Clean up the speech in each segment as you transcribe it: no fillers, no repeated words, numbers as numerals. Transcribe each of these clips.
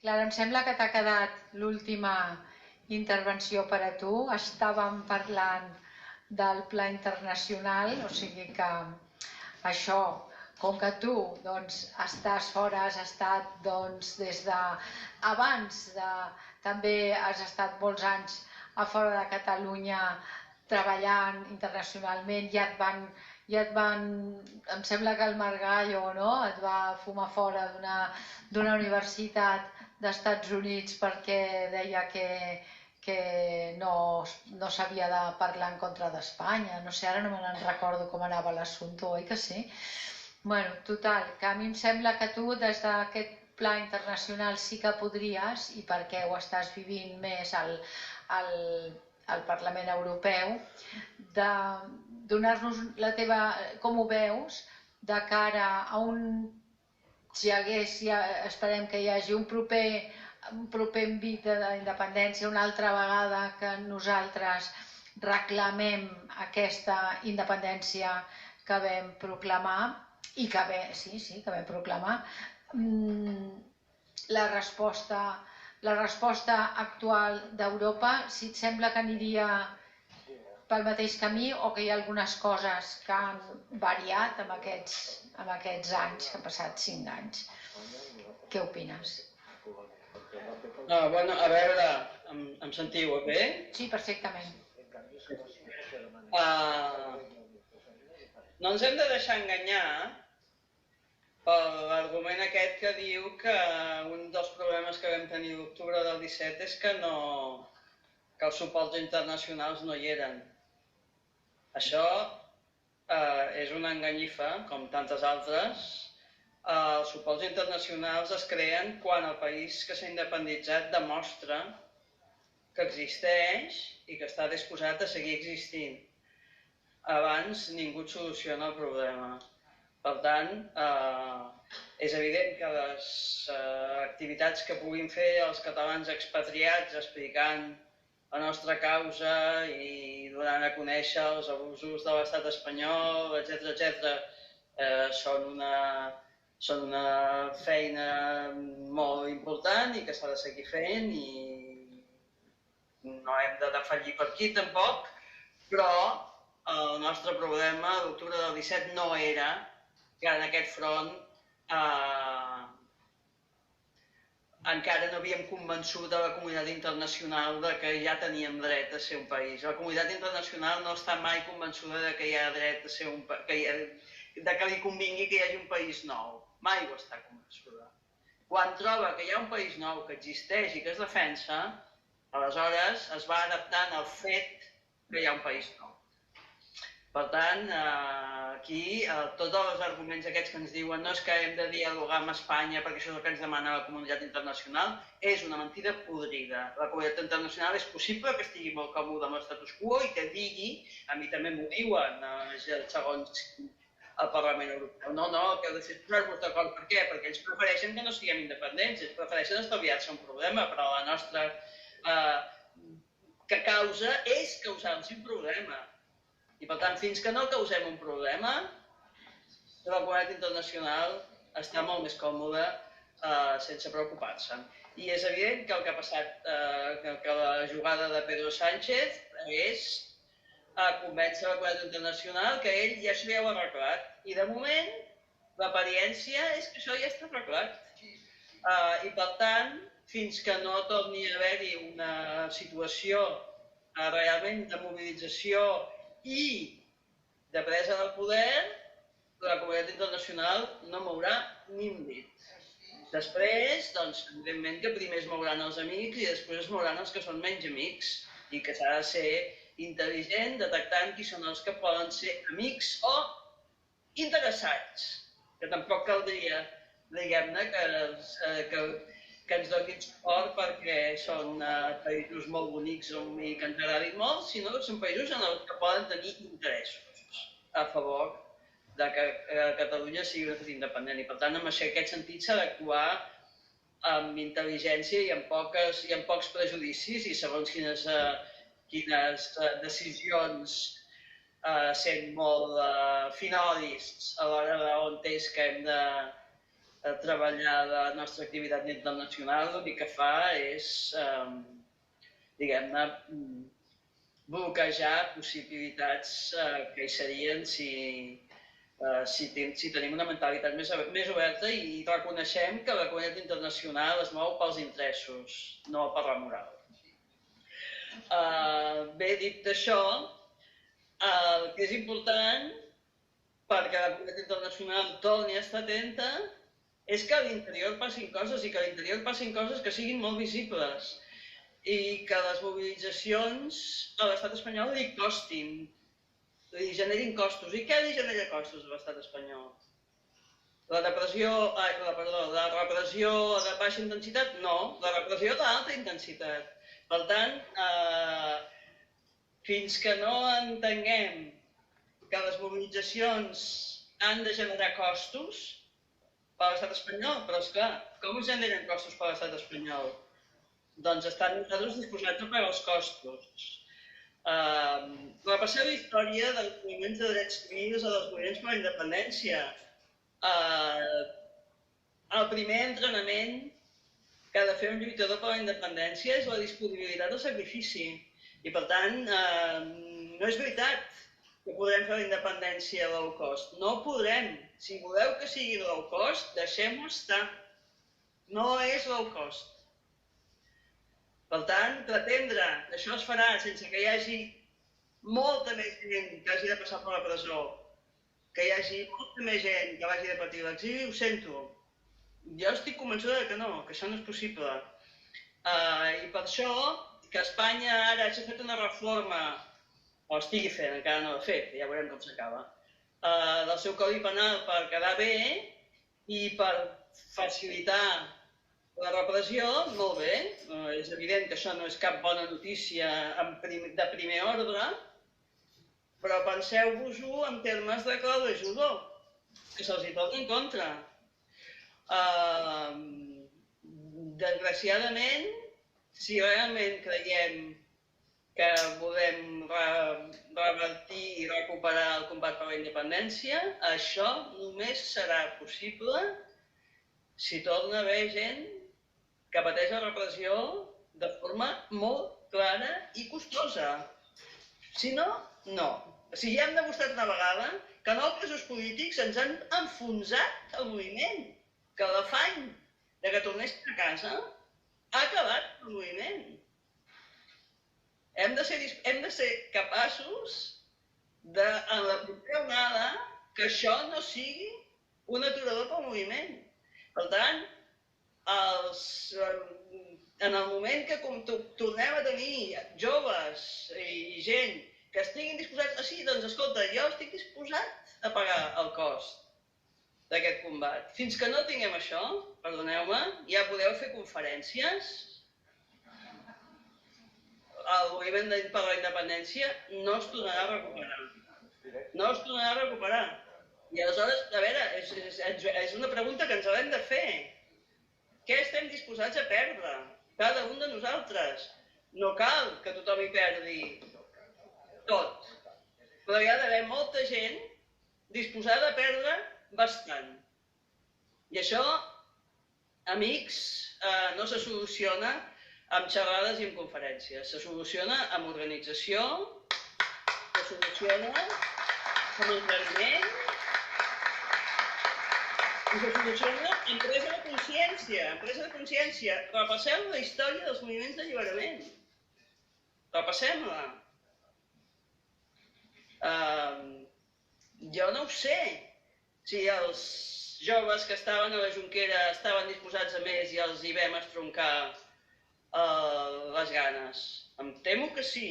Clara, em sembla que t'ha quedat l'última intervenció per a tu. Estàvem parlant del pla internacional, o sigui que això, com que tu estàs fora, has estat des de abans, també has estat molts anys a fora de Catalunya treballant internacionalment, em sembla que el Margallo, no?, et va fumar fora d'una universitat d'Estats Units perquè deia que no s'havia de parlar en contra d'Espanya. No sé, ara no me n'en recordo com anava l'assumpte, oi que sí? Bueno, total, que a mi em sembla que tu des d'aquest pla internacional sí que podries, i perquè ho estàs vivint més al Parlament Europeu, de donar-nos la teva, com ho veus, de cara a si esperem que hi hagi un proper envit d'independència, una altra vegada que nosaltres reclamem aquesta independència que vam proclamar, i que vam proclamar, la resposta actual d'Europa, si et sembla que aniria pel mateix camí o que hi ha algunes coses que han variat amb aquests anys, que han passat 5 anys. Què opines? Bueno, a veure, em sentiu bé? Sí, perfectament. No ens hem de deixar enganyar per l'argument aquest que diu que un dels problemes que vam tenir l'octubre del 17 és que els suports internacionals no hi eren. Això és una enganyifa, com tantes altres. Els suports internacionals es creen quan el país que s'ha independitzat demostra que existeix i que està disposat a seguir existint. Abans ningú et soluciona el problema. Per tant, és evident que les activitats que puguin fer els catalans expatriats explicant la nostra causa i donant a conèixer els abusos de l'estat espanyol, etc., són una feina molt important i que s'ha de seguir fent i no hem de defallir per aquí tampoc, però el nostre problema l'octubre del 17 no era que en aquest front encara no havíem convençut de la comunitat internacional de que ja teníem dret a ser un país. La comunitat internacional no està mai convençuda de que hi ha dret a ser de que li convingui que hi hagi un país nou. Mai ho està convençuda. Quan troba que hi ha un país nou que existeix i que es defensa, aleshores es va adaptant al fet que hi ha un país nou. Per tant, aquí tots els arguments aquests que ens diuen no és que hem de dialogar amb Espanya perquè això és el que ens demana la comunitat internacional, és una mentida podrida. La comunitat internacional és possible que estigui molt còmode amb l'estatus quo i que digui, a mi també m'ho diuen segons el Parlament Europeu, no, el que heu de fer és posar-vos d'acord. Per què? Perquè ells prefereixen que no siguem independents, ells prefereixen estalviar-se un problema, però la nostra causa és causar-nos un problema. I per tant, fins que no causem un problema, la comunitat internacional està molt més còmoda sense preocupar-se. I és evident que el que ha passat, que la jugada de Pedro Sánchez és convèncer la comunitat internacional que ell ja això ja ho ha arreglat. I de moment, l'apariència és que això ja està arreglat. I per tant, fins que no torni a haver-hi una situació realment de mobilització i de presa del poder, la comunitat internacional no mourà ni un dit. Després, doncs, evidentment que primer es mouran els amics i després es mouran els que són menys amics i que s'ha de ser intel·ligent detectant qui són els que poden ser amics o interessats, que tampoc caldria, diguem-ne, que ens donin suport perquè són països molt bonics i que ens agradin molt, sinó que són països en els que poden tenir interessos a favor de que Catalunya sigui un estat independent. I per tant, en aquest sentit s'ha d'actuar amb intel·ligència i amb pocs prejudicis i segons quines decisions sent molt finalistes a l'hora d'on és que hem treballar la nostra activitat internacional, l'únic que fa és, diguem-ne, bloquejar possibilitats que hi serien si tenim una mentalitat més oberta i reconeixem que la comunitat internacional es mou pels interessos, no per la moral. Bé, dit això, el que és important perquè la comunitat internacional torni a estar atenta és que a l'interior passin coses i que a l'interior passin coses que siguin molt visibles i que les mobilitzacions a l'estat espanyol li costin, li generin costos. I què li genera costos a l'estat espanyol? La repressió de baixa intensitat? No, la repressió d'alta intensitat. Per tant, fins que no entenguem que les mobilitzacions han de generar costos per l'estat espanyol, però esclar, com es generen costos per l'estat espanyol? Doncs estan nosaltres disposats a pagar els costos. Repasseu la història dels moviments de drets civils o dels moviments per la independència. El primer entrenament que ha de fer un lluitador per la independència és la disponibilitat al sacrifici. I per tant, no és veritat que podrem fer la independència low cost. No podrem. Si voleu que sigui low cost, deixem-ho estar. No és low cost. Per tant, pretendre que això es farà sense que hi hagi molta més gent que hagi de passar per la presó, que hi hagi molta més gent que hagi de patir l'exili, ho sento. Jo estic convençuda que no, que això no és possible. I per això, que Espanya ara hagi fet una reforma, o estigui fent, encara no l'ha fet, ja veurem com s'acaba, del seu codi penal per quedar bé i per facilitar la repressió, molt bé, és evident que això no és cap bona notícia de primer ordre, però penseu-vos-ho en termes de clau de judo, que se'ls hi torna en contra. Desgraciadament, si realment creiem que volem revertir i recuperar el combat per la independència, això només serà possible si torna a haver gent que pateix la repressió de forma molt clara i costosa. Si no, no. Si ja hem demostrat una vegada que en els presos polítics ens han enfonsat el moviment, que l'afany de que tornessin a casa ha acabat el moviment. Hem de ser capaços de, en la propera onada, que això no sigui un aturador pel moviment. Per tant, en el moment que tornem a tenir joves i gent que estiguin disposats, sí, doncs escolta, jo estic disposat a pagar el cost d'aquest combat. Fins que no tinguem això, perdoneu-me, ja podeu fer conferències. El moviment per la independència no es tornarà a recuperar. No es tornarà a recuperar. I aleshores, a veure, és una pregunta que ens l'hem de fer. Què estem disposats a perdre? Cada un de nosaltres. No cal que tothom hi perdi tot. Però hi ha d'haver molta gent disposada a perdre bastant. I això, amics, no se soluciona amb xerrades i amb conferències. Se soluciona amb organització, se soluciona amb enteniment, i se soluciona amb presa de consciència. Presa de consciència. Repassem la història dels moviments d'alliberament. Repassem-la. Jo no ho sé si els joves que estaven a la Jonquera estaven disposats a més i els hi vam estroncar les ganes. Em temo que sí,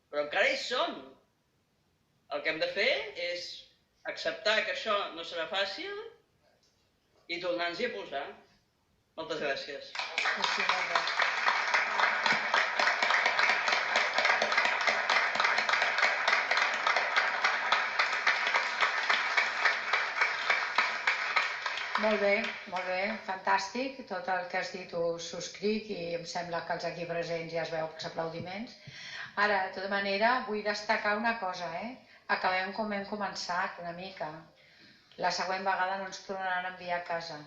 però encara hi són. El que hem de fer és acceptar que això no serà fàcil i tornar-nos-hi a posar. Moltes gràcies. Molt bé, fantàstic. Tot el que has dit ho subscric i em sembla que els aquí presents ja es veu els aplaudiments. Ara, de tota manera, vull destacar una cosa, Acabem com hem començat, una mica. La següent vegada no ens tornaran a enviar a casa.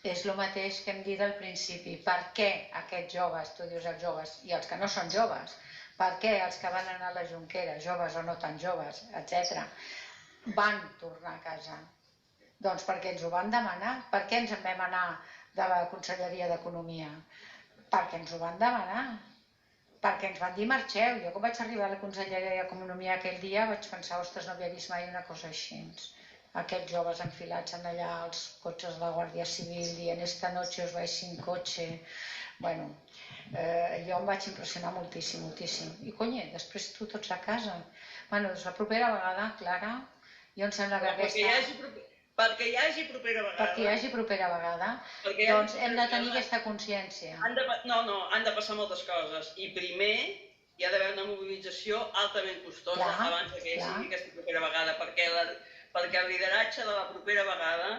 És el mateix que hem dit al principi. Per què aquests joves, tu dius els joves, i els que no són joves, per què els que van anar a la Jonquera, joves o no tan joves, etc., van tornar a casa? Doncs perquè ens ho van demanar. Per què ens en vam anar de la Conselleria d'Economia? Perquè ens ho van demanar. Perquè ens van dir marxeu. Jo quan vaig arribar a la Conselleria d'Economia aquell dia vaig pensar, ostres, no havia vist mai una cosa així. Aquests joves enfilats en allà als cotxes de la Guàrdia Civil dient esta noche os vais sin coche. Bueno, jo em vaig impressionar moltíssim, moltíssim. I conye, després tu tots a casa. Bueno, doncs la propera vegada, Clara, jo em sembla que aquesta... Perquè hi hagi propera vegada. Perquè hi hagi propera vegada, doncs hem de tenir aquesta consciència. No, han de passar moltes coses. I primer hi ha d'haver una mobilització altament costosa abans que hi sigui aquesta propera vegada, perquè el lideratge de la propera vegada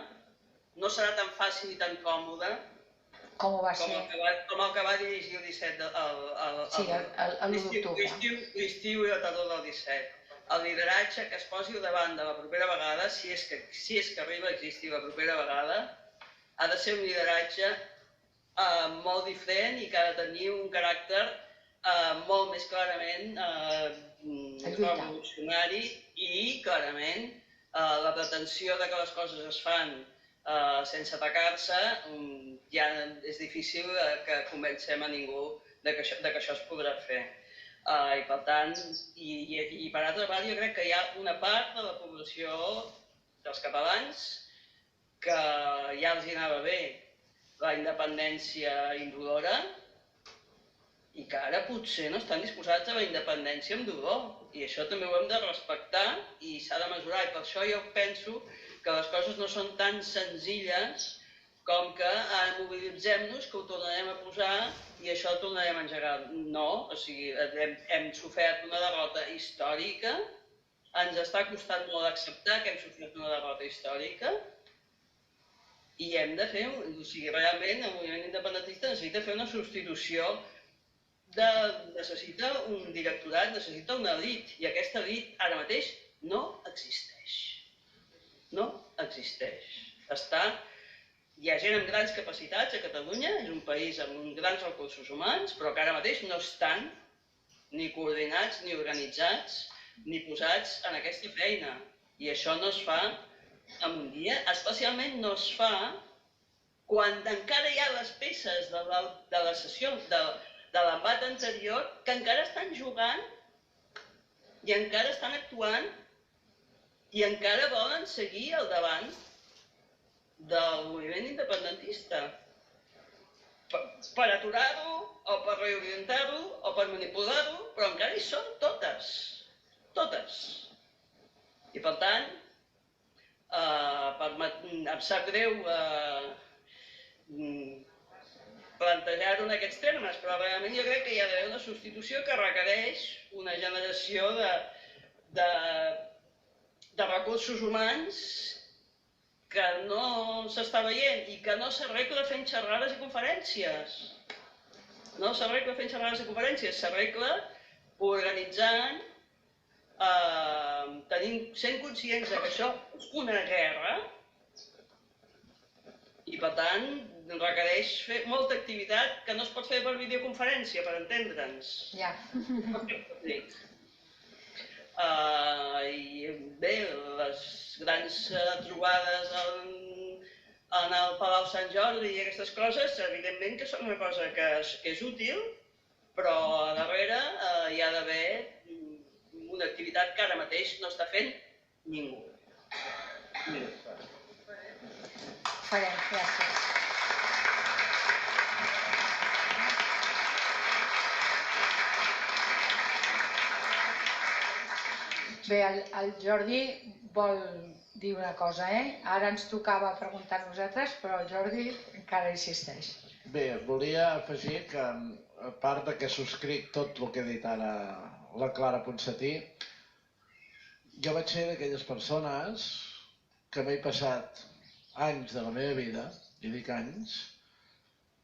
no serà tan fàcil i tan còmode com ho va ser. Com el que va dirigir el 17 l'estiu i la tardor del 17. El lideratge que es posi al davant de la propera vegada, si és que arriba a existir la propera vegada, ha de ser un lideratge molt diferent i que ha de tenir un caràcter molt més clarament revolucionari i clarament la pretensió de que les coses es fan sense atacar-se, ja és difícil que convencem a ningú de que això es podrà fer. I per tant, i per altra part, jo crec que hi ha una part de la població dels catalans que ja els anava bé la independència indolora i que ara potser no estan disposats a la independència amb dolor. I això també ho hem de respectar i s'ha de mesurar. I per això jo penso que les coses no són tan senzilles com que ara mobilitzem-nos, que ho tornarem a posar i això ho tornarem a engegar. No, o sigui, hem sofert una derrota històrica, ens està costant molt acceptar que hem sofert una derrota històrica i hem de fer, o sigui, realment el moviment independentista necessita fer una substitució, necessita un directorat, necessita una elit, i aquesta elit ara mateix no existeix. No existeix. Hi ha gent amb grans capacitats a Catalunya, és un país amb grans recursos humans, però que ara mateix no estan ni coordinats, ni organitzats, ni posats en aquesta feina. I això no es fa en un dia, especialment no es fa quan encara hi ha les peces de la sessió, de l'embat anterior, que encara estan jugant i encara estan actuant i encara volen seguir al davant del moviment independentista per aturar-ho o per reorientar-ho o per manipular-ho, però encara hi són totes. Totes. I per tant, em sap greu plantejar-ho en aquests termes, però realment jo crec que hi ha d'haver una substitució que requereix una generació de recursos humans que no s'està veient i que no s'arregla fent xerrades i conferències. No s'arregla fent xerrades i conferències, s'arregla organitzant, sent conscients que això és una guerra i per tant requereix fer molta activitat que no es pot fer per videoconferència, per entendre'ns. Ja. I bé, les grans trobades en el Palau Sant Jordi i aquestes coses, evidentment que són una cosa que és útil, però a darrere hi ha d'haver una activitat que ara mateix no està fent ningú. Farem, gràcies. Bé, el Jordi vol dir una cosa, Ara ens tocava preguntar a nosaltres, però el Jordi encara insisteix. Bé, volia afegir que, a part que subscric tot el que ha dit ara la Clara Ponsatí, jo vaig ser d'aquelles persones que m'he passat anys de la meva vida, i dic anys,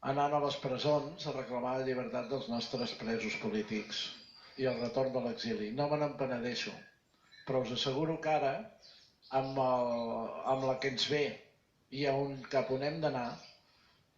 anant a les presons a reclamar la llibertat dels nostres presos polítics i el retorn de l'exili. No me n'empenedeixo, però us asseguro que ara, amb la que ens ve i cap on hem d'anar,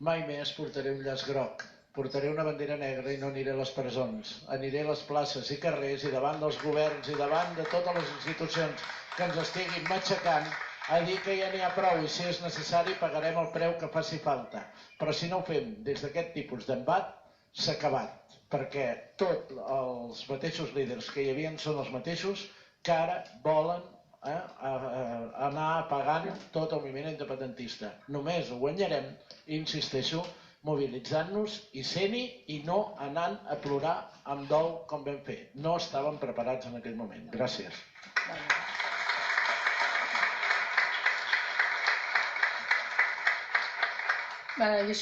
mai més portaré un llaç groc. Portaré una bandera negra i no aniré a les presons. Aniré a les places i carrers i davant dels governs i davant de totes les institucions que ens estiguin matxacant a dir que ja n'hi ha prou i si és necessari pagarem el preu que faci falta. Però si no ho fem des d'aquest tipus d'embat, s'ha acabat. Perquè tots els mateixos líders que hi havia són els mateixos que ara volen anar apagant tot el moviment independentista. Només ho guanyarem, insisteixo, mobilitzant-nos i sent-hi i no anant a plorar amb dol com vam fer. No estàvem preparats en aquell moment. Gràcies. I això